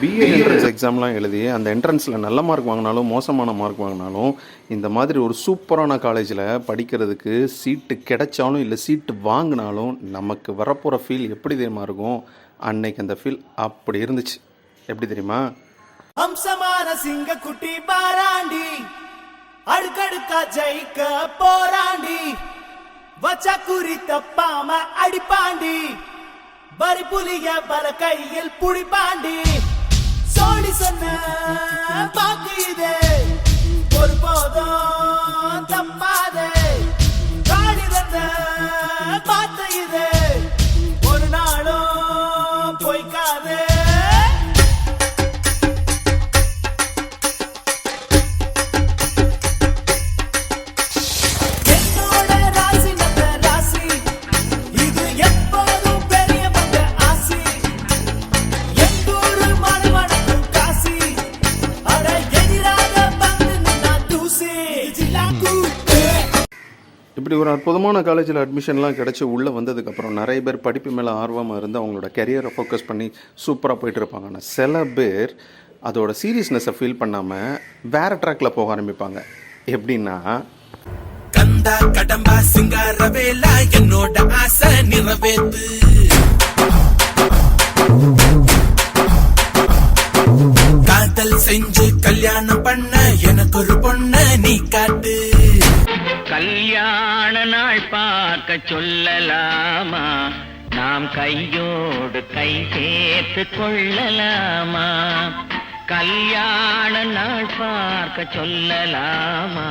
BEd entrance எக்ஸாம்லாம் எழுதி அந்த என்ட்ரன்ஸில் நல்ல மார்க் வாங்கினாலும் மோசமான மார்க் வாங்கினாலும் இந்த மாதிரி ஒரு சூப்பரான காலேஜில் படிக்கிறதுக்கு சீட்டு கிடைச்சாலும் இல்லை சீட்டு வாங்கினாலும் நமக்கு வரப்போகிற ஃபீல் எப்படி தெரியுமா இருக்கும்? அன்னைக்கு அந்த ஃபீல் அப்படி இருந்துச்சு. எப்படி தெரியுமா? அம்சமான சிங்க குட்டி பாராண்டி அடுக்கடுக்கா ஜெயிக்க போராண்டி வச்சா குறி தப்பாம அடிப்பாண்டி பரி புலிய பல கையில் புடிப்பாண்டி சோழி சொன்ன பாக்கு இதே ஒரு போதும் தப்பாதே காடி வந்த பார்த்த இதே ஒரு நாளும் பொய்க்காதே. இப்படி ஒரு அற்புதமான காலேஜில் அட்மிஷன்லாம் கிடச்சி உள்ளே வந்ததுக்கப்புறம் நிறைய பேர் படிப்பு மேலே ஆர்வமாக இருந்து அவங்களோட கெரியரை ஃபோக்கஸ் பண்ணி சூப்பராக போயிட்டு இருப்பாங்க. ஆனால் சில பேர் அதோட சீரியஸ்னஸை ஃபீல் பண்ணாமல் வேறு ட்ராக்கில் போக ஆரம்பிப்பாங்க. எப்படின்னா, கந்தா கடம்பா சிங்காரவேலா என்னோட ஆசை நிறைவேத்து, காதல் செஞ்சு கல்யாணம் பண்ண எனக்கு ஒரு பொண்ண நீ காட்டு, கல்யாண நாள் பார்க்க சொல்லலாமா, நாம் கையோடு கை சேர்த்து கொள்ளலாமா, கல்யாண நாள் பார்க்க சொல்லலாமா,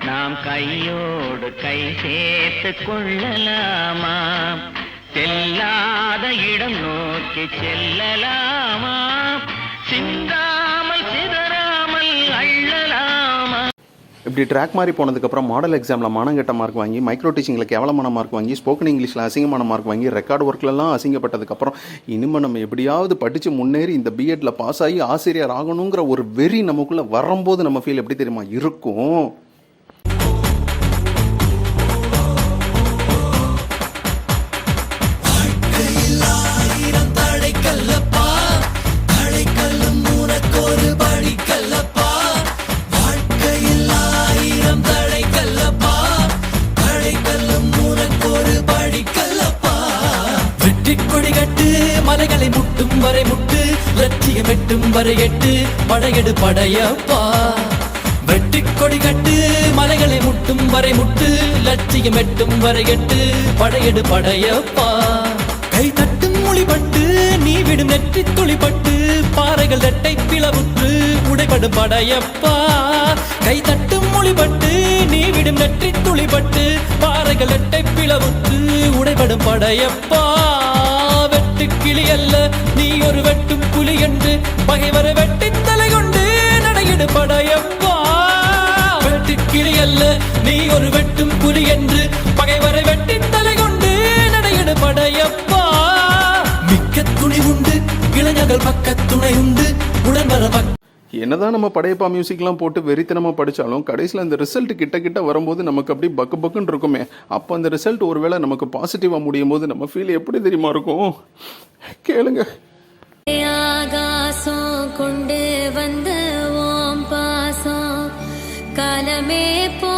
நாம் கையோடு கை சேர்த்து கொள்ளலாமா, செல்லாத இடம் நோக்கி செல்லலாமா, சிந்தாமல் சிதறாமல் அள்ளலாமா. இப்படி ட்ராக் மாதிரி போனதுக்கப்புறம் மாடல் எக்ஸாமில் மானங்கெட்ட மார்க் வாங்கி, மைக்ரோ டீச்சிங்கில் கேவலமான மார்க் வாங்கி, ஸ்போக்கன் இங்கிலீஷில் அசிங்கமான மார்க் வாங்கி, ரெக்கார்டு ஒர்க்லலாம் அசிங்கப்பட்டதுக்கப்புறம் இனிமேல் நம்ம எப்படியாவது படித்து முன்னேறி இந்த பிஎட்டில் பாஸ் ஆகி ஆசிரியர் ஆகணுங்கிற ஒரு வெறி நமக்குள்ளே வரும்போது நம்ம ஃபீல் எப்படி தெரியுமா இருக்கும்? மலைகளை முட்டும் வரை முட்டு, லட்சியம் எட்டும் வரை எட்டு, படையெடு படையப்பா. வெட்டி கொடி கட்டு மலைகளை முட்டும் வரை முட்டு, லட்சியம் எட்டும் வரை எட்டு, படையெடு படையப்பா. கை தட்டும் மொழிபட்டு நீ விடும் நெற்றி துளிப்பட்டு, பாறைகள் ரெட்டை பிளவுற்று உடைபடும் படையப்பா. கை தட்டும் மொழிபட்டு நீ விடும் நெற்றி துளிப்பட்டு, பாறைகள் ரெட்டை பிளவுற்று உடைபடும் படையப்பா. வெட்டு கிளி அல்ல நீ ஒரு வெட்டும் புலி என்று, பகைவரை வெட்டி தலை கொண்டு நடையிடு படையப்பா. வெட்டு கிளி அல்ல நீ ஒரு வெட்டும் புலி என்று, பகைவரை வெட்டி தலை கொண்டு நடையிடு படையப்பா. மிக்க துணி உண்டு இளைஞர்கள் பக்க துணை உண்டு உடன் வர. என்னதான் நம்ம படையப்பா மியூசிக்லாம் போட்டு வெறித்தனமாக படித்தாலும் கடைசியில் அந்த ரிசல்ட் கிட்ட வரும்போது நமக்கு அப்படி பக்கு பக்குன்னு இருக்குமே. அப்போ அந்த ரிசல்ட் ஒருவேளை நமக்கு பாசிட்டிவாக முடியும் போது நம்ம ஃபீல் எப்படி தெரியுமா இருக்கும்? கேளுங்க. ஆகாசம் கொண்டு வந்த ஓம் பாசம் காலமே போ